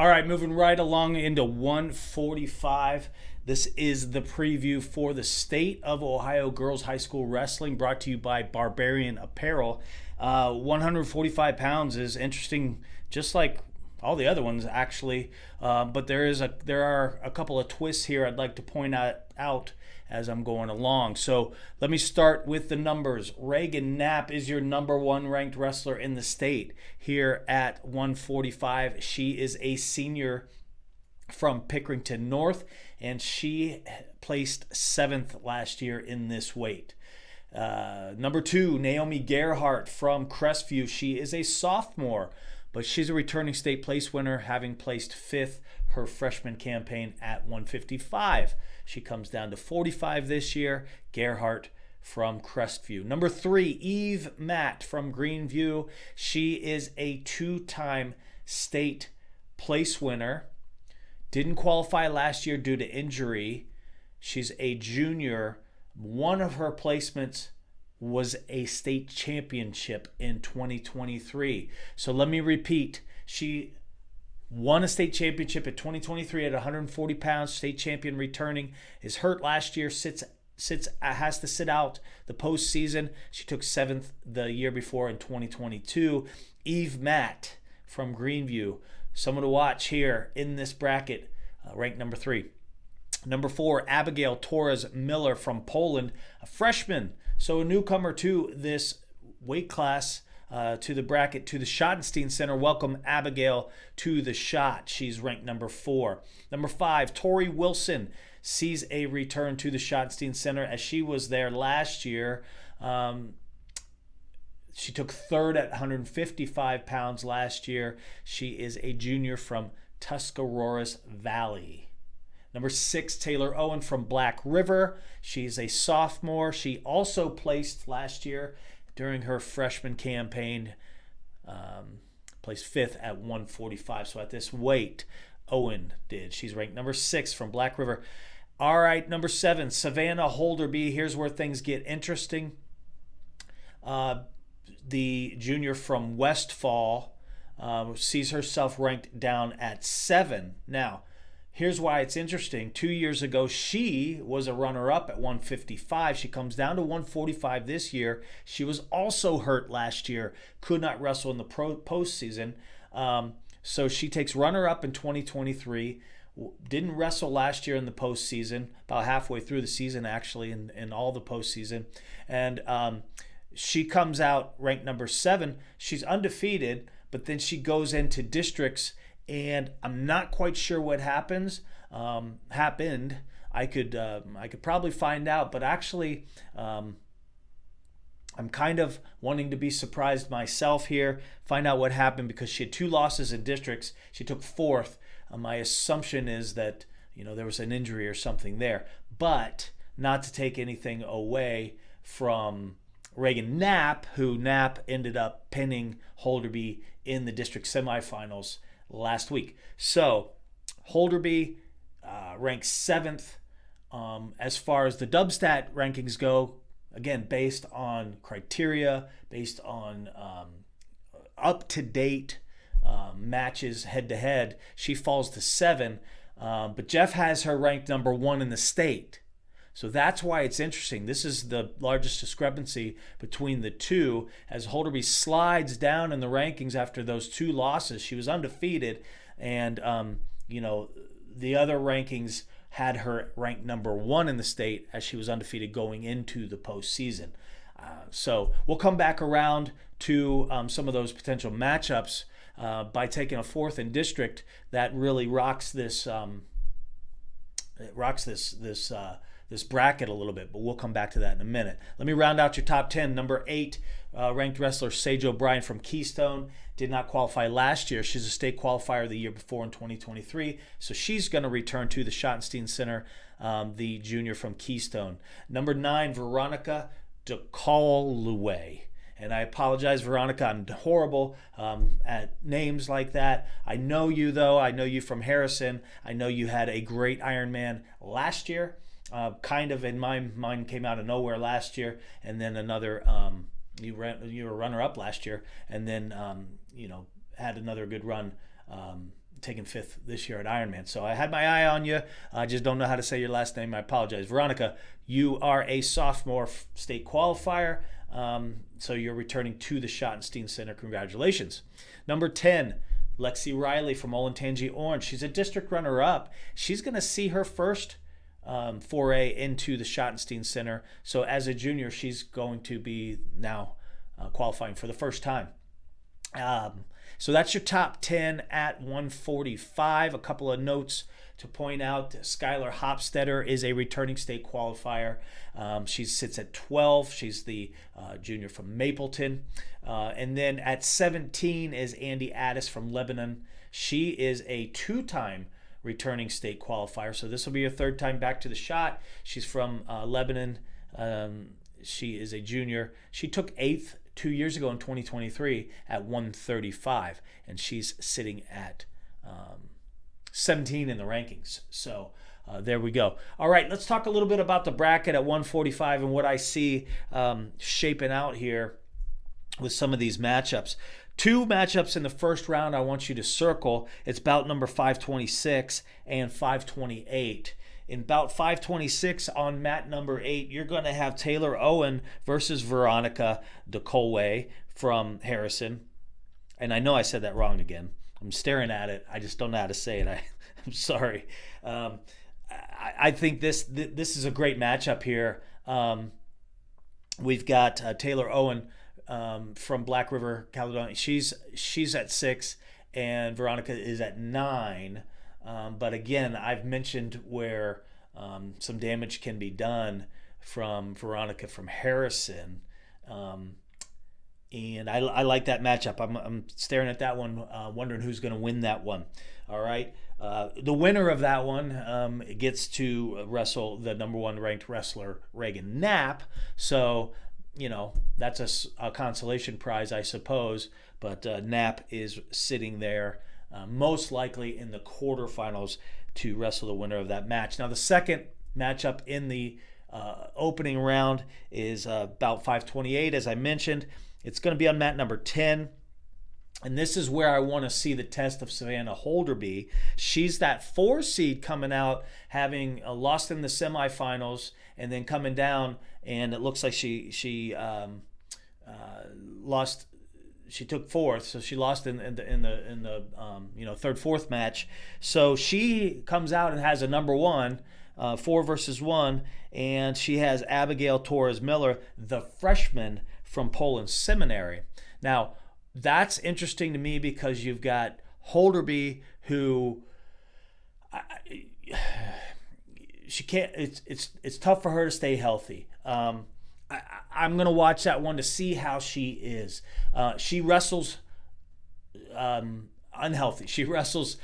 All right, moving right along into 145. This is the preview for the State of Ohio Girls High School Wrestling, brought to you by Barbarian Apparel. 145 pounds is interesting, just like all the other ones actually. But there are a couple of twists here I'd like to point out as I'm going along. So let me start with the numbers. Reagan Knapp is your number one ranked wrestler in the state here at 145. She is a senior from Pickerington North, and she placed 7th last year in this weight. Number 2, Naomi Gerhart from Crestview. She is a sophomore, but she's a returning state place winner, having placed 5th her freshman campaign at 155. She comes down to 45 this year. Gerhart from Crestview. Number 3, Eve Matt from Greenview. She is a 2-time state place winner. Didn't qualify last year due to injury. She's a junior. One of her placements was a state championship in 2023. So let me repeat. She won a state championship at 2023 at 140 pounds. State champion returning. Is hurt last year. Has to sit out the postseason. She took 7th the year before in 2022. Eve Matt from Greenview. Someone to watch here in this bracket, ranked number 3. Number 4, Abigail Torres Miller from Poland, a freshman, so a newcomer to this weight class, to the bracket, to the Schottenstein Center. Welcome, Abigail, to the Schott. She's ranked number 4. Number 5, Tori Wilson sees a return to the Schottenstein Center as she was there last year. She took 3rd at 155 pounds last year. She is a junior from Tuscaroras Valley. Number 6, Taylor Owen from Black River. She's a sophomore. She also placed last year during her freshman campaign, placed 5th at 145. So at this weight, Owen did. She's ranked number 6 from Black River. All right, number 7, Savannah Holderby. Here's where things get interesting. The junior from Westfall sees herself ranked down at 7. Now, here's why it's interesting. 2 years ago, she was a runner-up at 155. She comes down to 145 this year. She was also hurt last year, could not wrestle in the postseason. So she takes runner-up in 2023. Didn't wrestle last year in the postseason, about halfway through the season, actually, in all the postseason. And she comes out ranked number 7. She's undefeated, but then she goes into districts, and I'm not quite sure what happened. I could probably find out, but actually, I'm kind of wanting to be surprised myself here, find out what happened, because she had 2 losses in districts. She took 4th. My assumption is that there was an injury or something there, but not to take anything away from Reagan Knapp, who Knapp ended up pinning Holderby in the district semifinals last week. So Holderby ranks 7th. As far as the Dubstat rankings go, again, based on criteria, based on up-to-date matches head-to-head, she falls to 7. But Jeff has her ranked number 1 in the state. So that's why it's interesting. This is the largest discrepancy between the two, as Holderby slides down in the rankings after those 2 losses. She was undefeated, and the other rankings had her ranked number 1 in the state, as she was undefeated going into the postseason. So we'll come back around to some of those potential matchups by taking a 4th in district that really rocks this this bracket a little bit, but we'll come back to that in a minute. Let me round out your top 10. Number 8, ranked wrestler Sage O'Brien from Keystone. Did not qualify last year. She's a state qualifier the year before in 2023, so she's going to return to the Schottenstein Center, the junior from Keystone. Number 9, Veronica DeCallaway. And I apologize, Veronica, I'm horrible at names like that. I know you, though. I know you from Harrison. I know you had a great Ironman last year. Kind of in my mind came out of nowhere last year, and then another you were runner up last year, and then had another good run taking fifth this year at Ironman. So I had my eye on you. I just don't know how to say your last name. I apologize. Veronica, you are a sophomore state qualifier. So you're returning to the Schottenstein Center. Congratulations. Number 10, Lexi Riley from Olentangy Orange. She's a district runner-up. She's going to see her first foray into the Schottenstein Center. So as a junior, she's going to be now qualifying for the first time. So that's your top 10 at 145. A couple of notes to point out. Skylar Hopstetter is a returning state qualifier. She sits at 12. She's the junior from Mapleton. And then at 17 is Andy Addis from Lebanon. She is a two-time returning state qualifier. So this will be her third time back to the shot. She's from Lebanon. She is a junior. She took 8th 2 years ago in 2023 at 135, and she's sitting at 17 in the rankings. So there we go. All right, let's talk a little bit about the bracket at 145 and what I see shaping out here with some of these matchups. 2 matchups in the first round I want you to circle. It's bout number 526 and 528. In bout 526 on mat number 8, you're going to have Taylor Owen versus Veronica DeColway from Harrison. And I know I said that wrong again. I'm staring at it. I just don't know how to say it. I'm sorry. I think this is a great matchup here. We've got Taylor Owen from Black River, Caledonia. She's at 6, and Veronica is at 9. But again, I've mentioned where some damage can be done from Veronica from Harrison. And I like that matchup. I'm staring at that one, wondering who's going to win that one. All right. The winner of that one gets to wrestle the number 1 ranked wrestler, Reagan Knapp. So, that's a consolation prize, I suppose. But Knapp is sitting there most likely in the quarterfinals to wrestle the winner of that match. Now, the second matchup in the opening round is bout 528, as I mentioned. It's going to be on mat number 10. And this is where I want to see the test of Savannah Holderby. She's that 4 seed coming out, having lost in the semifinals, and then coming down, and it looks like she lost. She took 4th, so she lost in the third, 4th match. So she comes out and has a number 1, 4 versus 1, and she has Abigail Torres Miller, the freshman from Poland Seminary. Now, that's interesting to me because you've got Holderby, who she can't. It's tough for her to stay healthy. I'm gonna watch that one to see how she is. She wrestles unhealthy. She wrestles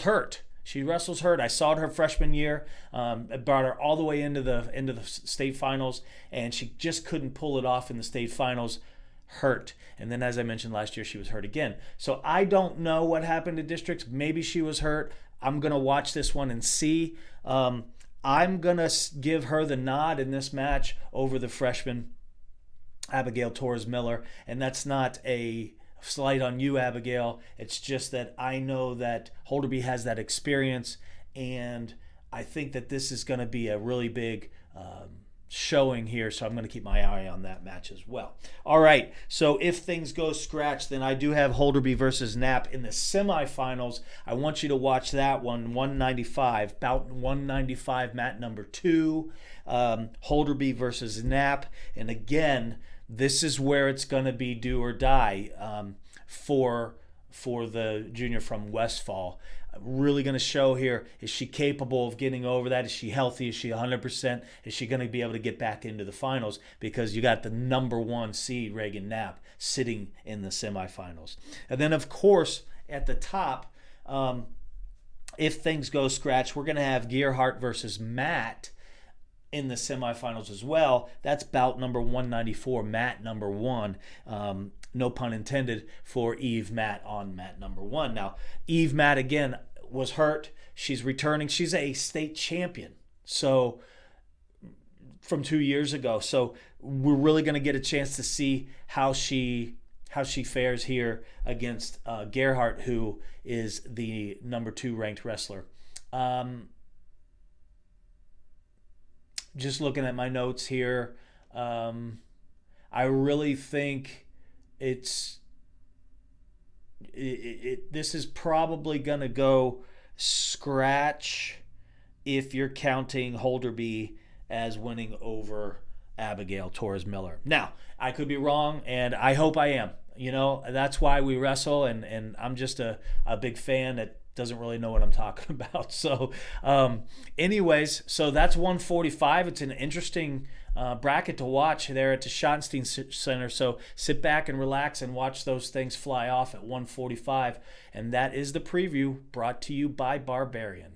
hurt. She wrestles hurt. I saw it her freshman year. It brought her all the way into the state finals, and she just couldn't pull it off in the state finals. Hurt. And then, as I mentioned last year, she was hurt again. So I don't know what happened to districts. Maybe she was hurt. I'm going to watch this one and see. I'm going to give her the nod in this match over the freshman, Abigail Torres Miller. And that's not a slight on you, Abigail. It's just that I know that Holderby has that experience, and I think that this is going to be a really big showing here, so I'm going to keep my eye on that match as well. All right, so if things go scratch, then I do have Holderby versus Knapp in the semifinals. I want you to watch that one, 195, bout 195, mat number 2, Holderby versus Knapp. And again, this is where it's going to be do or die for the junior from Westfall. Really going to show here, is she capable of getting over that? Is she healthy? Is she 100%? Is she going to be able to get back into the finals? Because you got the number 1 seed, Reagan Knapp, sitting in the semifinals. And then, of course, at the top, if things go scratch, we're going to have Gearhart versus Matt in the semifinals as well. That's bout number 194, Matt number 1. No pun intended for Eve Matt on mat number 1. Now, Eve Matt, again, was hurt. She's returning. She's a state champion, so from 2 years ago. So we're really going to get a chance to see how she how she fares here against Gerhardt, who is the number 2 ranked wrestler. Just looking at my notes here, I really think this is probably going to go scratch if you're counting Holderby as winning over Abigail Torres Miller. Now, I could be wrong, and I hope I am. That's why we wrestle, and I'm just a big fan that doesn't really know what I'm talking about. So anyways, so that's 145. It's an interesting bracket to watch there at the Schottenstein Center. So sit back and relax and watch those things fly off at 145. And that is the preview brought to you by Barbarian.